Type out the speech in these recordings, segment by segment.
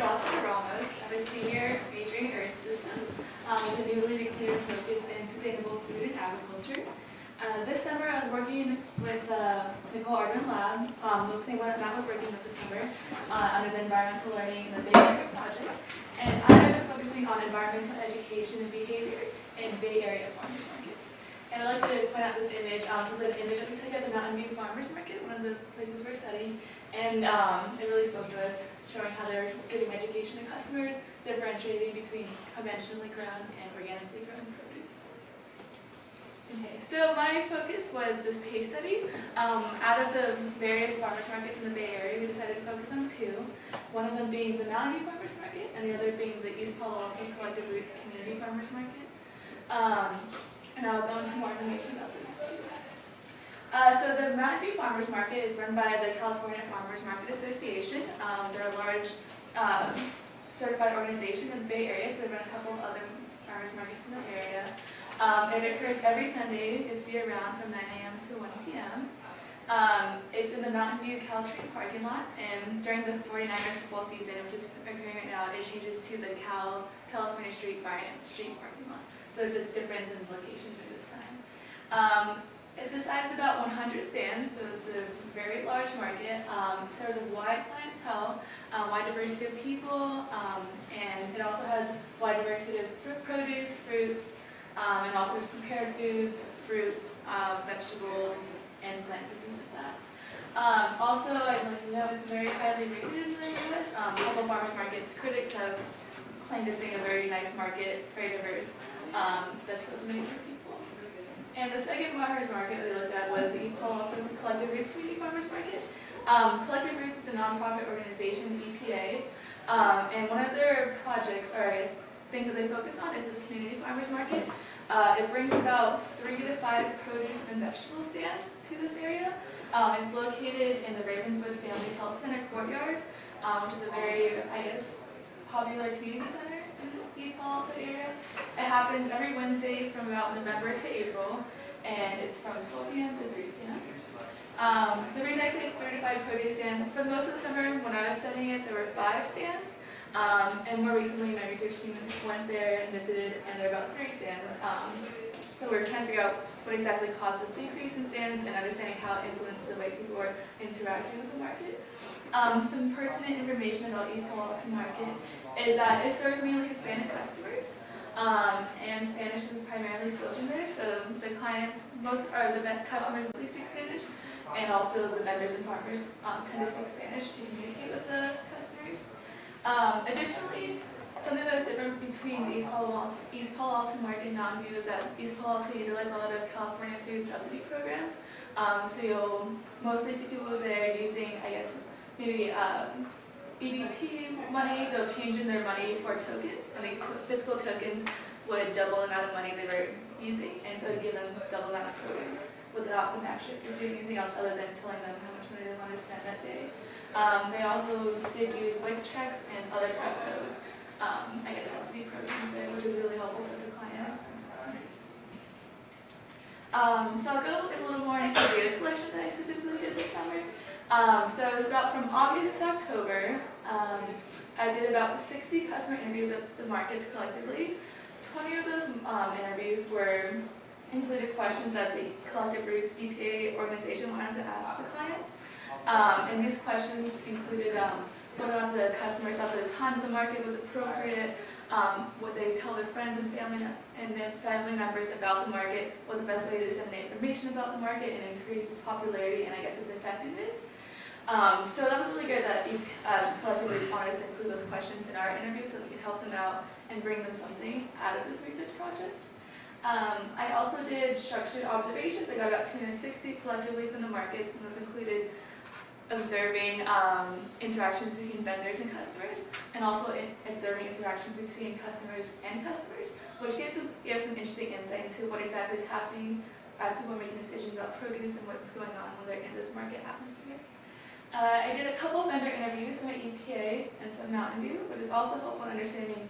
Lazara Ramos. I'm a senior majoring in Earth Systems with a newly declared focus in sustainable food and agriculture. This summer I was working with Nicole Arden Lab, mostly when Matt was working with this summer under the Environmental Learning in the Bay Area Project. And I was focusing on environmental education and behavior in Bay Area farmers markets. And I'd like to point out this image. This is an image that we took at the Mountain View Farmers Market, one of the places we're studying. And it really spoke to us, showing how they're giving education to customers, differentiating between conventionally grown and organically grown produce. Okay, so my focus was this case study. Out of the various farmers markets in the Bay Area, we decided to focus on two. One of them being the Mountain View Farmers Market, and the other being the East Palo Alto Collective Roots Community Farmers Market. And I'll go into more information about these two. So the Mountain View Farmers Market is run by the California Farmers Market Association. They're a large certified organization in the Bay Area, so they run a couple of other farmers markets in the area. It occurs every Sunday. It's year-round from 9 a.m. to 1 p.m. It's in the Mountain View Caltrain parking lot, and during the 49ers football season, which is occurring right now, it changes to the California Street parking lot. So there's a difference in location for this time. The size is about 100 stands, so it's a very large market. It serves a wide clientele, wide diversity of people, and it also has wide diversity of produce, fruits, and also there's prepared foods, fruits, vegetables, and plants and things like that. Also, I'd like to know it's very highly rated in the U.S. Local farmers markets critics have claimed as being a very nice market, very diverse, that appeals to many different people. And the second farmers market we looked at was the East Palo Alto Collective Roots Community Farmers Market. Collective Roots is a nonprofit organization, EPA, and one of their projects, or I guess things that they focus on, is this community farmers market. It brings about 3 to 5 produce and vegetable stands to this area. It's located in the Ravenswood Family Health Center courtyard, which is a very, I guess, popular community center in the East Palo Alto area. It happens every Wednesday from about November to April, and it's from 12 p.m. to 3 p.m. The reason I say 3 to 5 produce stands, for most of the summer when I was studying it, there were 5 stands. And more recently, my research team went there and visited, and there are about 3 stands. So we're trying to figure out what exactly caused this decrease in stands and understanding how it influenced the way people were interacting with the market. Some pertinent information about East Palo Alto Market is that it serves mainly Hispanic customers, and Spanish is primarily spoken there. So the clients, the customers mostly speak Spanish, and also the vendors and farmers tend to speak Spanish to communicate with the customers. Additionally, something that is different between the East Palo Alto Market and Mountain View is that East Palo Alto utilizes a lot of California food subsidy programs. So you'll mostly see people there using, I guess, maybe EBT money. They'll change in their money for tokens, and these physical tokens would double the amount of money they were using, and so give them double the amount of produce without them actually doing anything else other than telling them how much money they want to spend that day. They also did use WIC checks and other types of, I guess, subsidy programs there, which is really helpful for the clients and customers. So I'll go a little more into the data collection that I specifically did this summer. So it was about from August to October. I did about 60 customer interviews at the markets collectively. 20 of those interviews included questions that the Collective Roots EPA organization wanted to ask the clients. And these questions included whether or not the customers at the time of the market was appropriate, would they tell their friends and family members about the market, was the best way to disseminate information about the market and increase its popularity and I guess its effectiveness. So that was really good that Collective Roots wanted us to include those questions in our interview so that we could help them out and bring them something out of this research project. I also did structured observations. I got about 260 collectively from the markets, and those included observing interactions between vendors and customers, and also observing interactions between customers and customers, which gives some interesting insight into what exactly is happening as people are making decisions about produce and what's going on when they're in this market atmosphere. I did a couple of vendor interviews from EPA and from Mountain View, but it's also helpful in understanding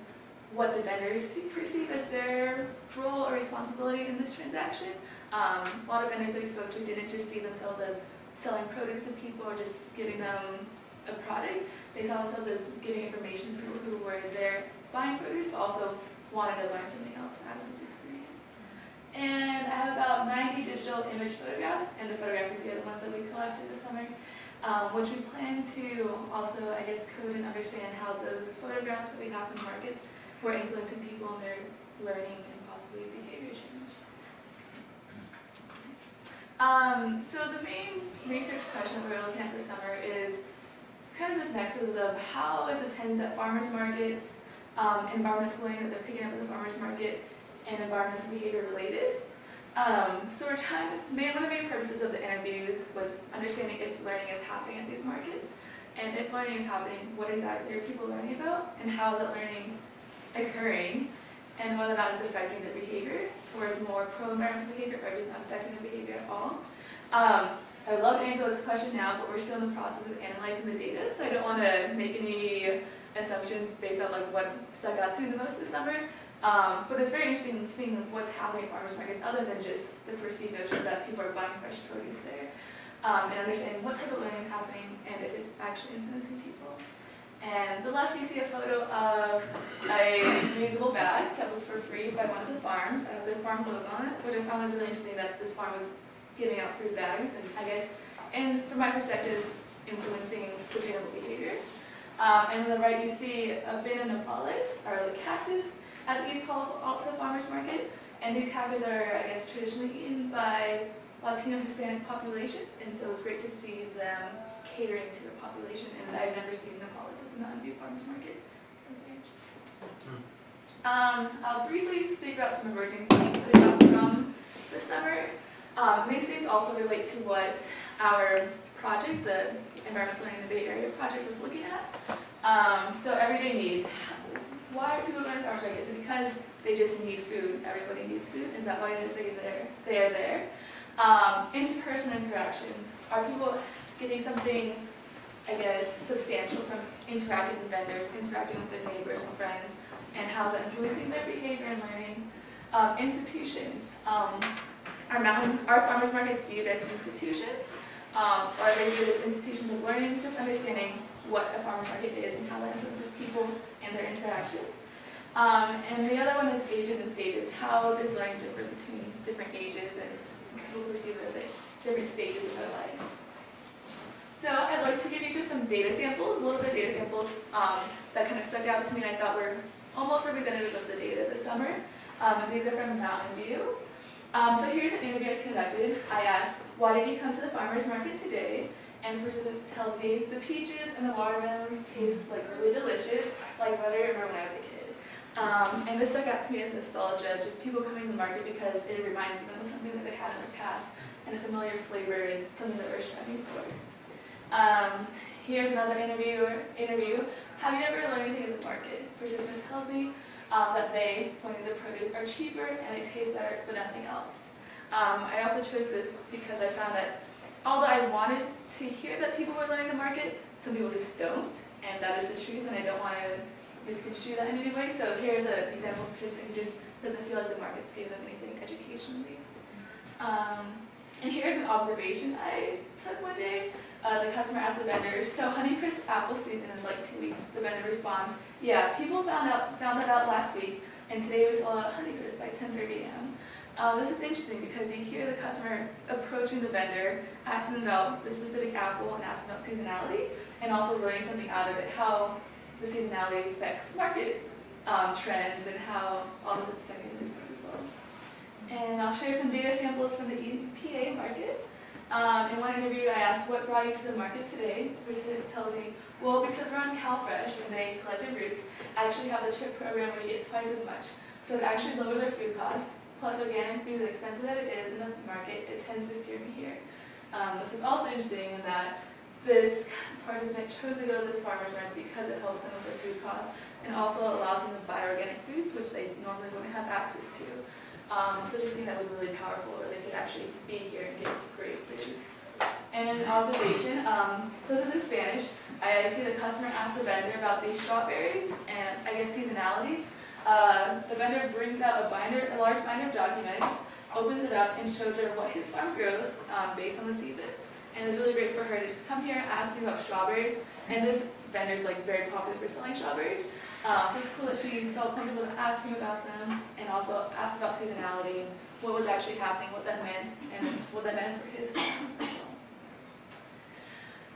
what the vendors perceive as their role or responsibility in this transaction. A lot of vendors that we spoke to didn't just see themselves as selling produce to people or just giving them a product. They saw themselves as giving information through where they're buying produce but also wanted to learn something else out of this experience. And I have about 90 digital image photographs, and the photographs you see are the ones that we collected this summer, which we plan to also, I guess, code and understand how those photographs that we have in markets were influencing people in their learning and possibly behavior change. So the main research question that we're looking at this summer is, it's kind of this nexus of how is attendance at farmers markets, environmental learning that they're picking up at the farmers market, and environmental behavior related. So we're one of the main purposes of the interviews was understanding if learning is happening at these markets, and if learning is happening, what exactly are people learning about, and how is that learning occurring, and whether or not it's affecting their behavior towards more pro-environmental behavior or just not affecting their behavior at all. I would love to answer this question now, but we're still in the process of analyzing the data, so I don't want to make any assumptions based on like what stuck out to me the most this summer. But it's very interesting seeing what's happening at farmers markets other than just the perceived notions that people are buying fresh produce there, and understanding what type of learning is happening and if it's actually influencing people. And the left, you see a photo of a reusable bag that was for free by one of the farms that has a farm logo on it, which I found was really interesting that this farm was giving out food bags, and I guess, and from my perspective, influencing sustainable behavior. And on the right, you see a bin of nopales, or like cactus, at the East Palo Alto Farmers Market. And these cactus are, I guess, traditionally eaten by Latino Hispanic populations, and so it's great to see them catering to the population. And I've never seen nopales at the Mountain View Farmers Market. That's very interesting. I'll briefly speak about some emerging themes that I got from this summer. These things also relate to what our project, the Environmental Learning in the Bay Area project, was looking at. So everyday needs. Why are people going to farmers markets? Is it because they just need food? Everybody needs food. Is that why they are there? Interpersonal interactions. Are people getting something, I guess, substantial from interacting with vendors, interacting with their neighbors and friends, and how's that influencing their behavior and learning? Institutions. Are farmers markets viewed as institutions? Are they viewed as institutions of learning? Just understanding what a farmers market is and how that influences people and their interactions. And the other one is ages and stages. How does learning differ between different ages and people perceive the different stages of their life? So I'd like to give you just some data samples, a little bit of data samples that kind of stuck out to me and I thought were almost representative of the data this summer. And these are from Mountain View. So here's an interview I conducted. I asked, why did you come to the farmer's market today? And the person tells me, the peaches and the watermelons taste like really delicious, like what I remember when I was a kid. And this stuck out to me as nostalgia, just people coming to the market because it reminds them of something that they had in the past, and a familiar flavor and something that they're striving for. Here's another interview. Have you ever learned anything at the market? Participant tells me that they, pointing to the produce, are cheaper and they taste better, but nothing else. I also chose this because I found that although I wanted to hear that people were learning the market, some people just don't, and that is the truth, and I don't want to misconstrue that in any way. So here's an example of a participant who just doesn't feel like the market's gave them anything educationally. And here's an observation I took one day. The customer asked the vendor, so Honeycrisp apple season is like 2 weeks. The vendor responds, yeah, people found that out last week, and today we sold out Honeycrisp by 10:30 a.m. This is interesting because you hear the customer approaching the vendor, asking them about the specific apple and asking about seasonality, and also learning something out of it, how the seasonality affects market trends and how all this is affecting business as well. And I'll share some data samples from the EPA market. In one interview, I asked, what brought you to the market today? The person tells me, well, because we're on CalFresh and they collected roots, I actually have the chip program where you get twice as much. So it actually lowers our food costs. Plus organic food, as expensive as it is in the market, it tends to steer me here. This is also interesting in that this participant chose to go to this farmer's market because it helps them with their food costs and also allows them to buy organic foods, which they normally wouldn't have access to. So just seeing that was really powerful, that they could actually be here and get great food. And an observation, so this is in Spanish. I see the customer ask the vendor about these strawberries and I guess seasonality. The vendor brings out a large binder of documents, opens it up, and shows her what his farm grows based on the seasons. And it was really great for her to just come here, ask me about strawberries, and this vendor is like very popular for selling strawberries. So it's cool that she felt comfortable asking about them, and also asked about seasonality, and what was actually happening, what that meant, and what that meant for his farm as well.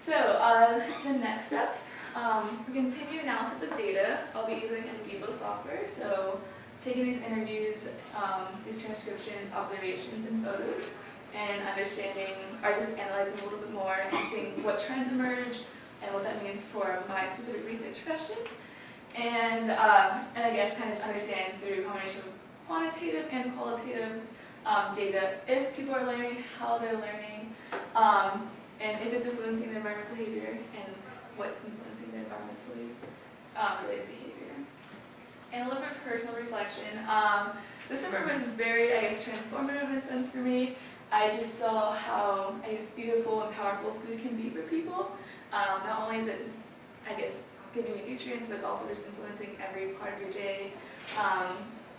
So the next steps, we continue analysis of data. I'll be using in vivo software, so taking these interviews, these transcriptions, observations, and photos, and understanding, or just analyzing a little bit more and seeing what trends emerge and what that means for my specific research question. And I guess kind of just understand through a combination of quantitative and qualitative data if people are learning, how they're learning, and if it's influencing their environmental behavior and what's influencing their environmentally related behavior. And a little bit of personal reflection. This summer was very, I guess, transformative in a sense for me. I just saw how, I guess, beautiful and powerful food can be for people. Not only is it, I guess, giving you nutrients, but it's also just influencing every part of your day.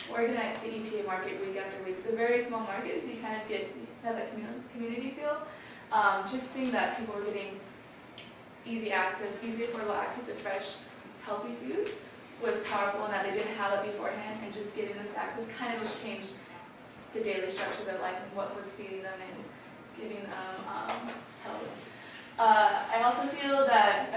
Working at the EPA market week after week, it's a very small market, so you kind of have that community feel. Just seeing that people were getting easy access, easy affordable access to fresh, healthy foods was powerful, and that they didn't have that beforehand, and just getting this access kind of just changed the daily structure of their life and what was feeding them and giving them health. I also feel that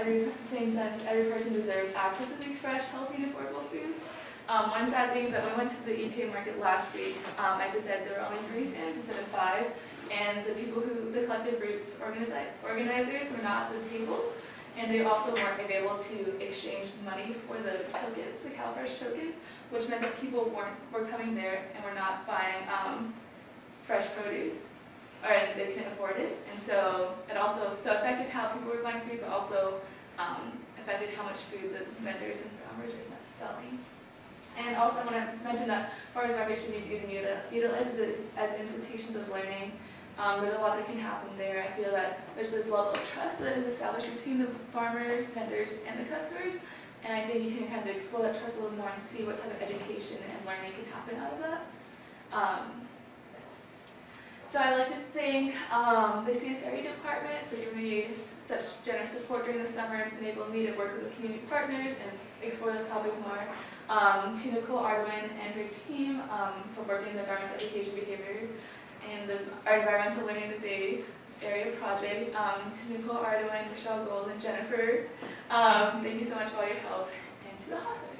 same sense, every person deserves access to these fresh, healthy, and affordable foods. One sad thing is that when we went to the EPA market last week, as I said, there were only 3 stands instead of 5, and the collective roots organizers were not at the tables, and they also weren't able to exchange money for the tokens, the CalFresh tokens, which meant that people were coming there and were not buying fresh produce, or they couldn't afford it, and so it also affected how people were buying food, but also affected how much food the vendors and farmers are selling. And also I want to mention that farmers markets should be utilized as institutions of learning. There's a lot that can happen there. I feel that there's this level of trust that is established between the farmers, vendors, and the customers, and I think you can kind of explore that trust a little more and see what type of education and learning can happen out of that. So I'd like to thank the CSRE department for giving me such generous support during the summer and enabling me to work with the community partners and explore this topic more. To Nicole Arwin and her team for working in the environmental education behavior and our environmental learning in the Bay Area project. To Nicole Arwin, Michelle Gold, and Jennifer, thank you so much for all your help, and to the hospital.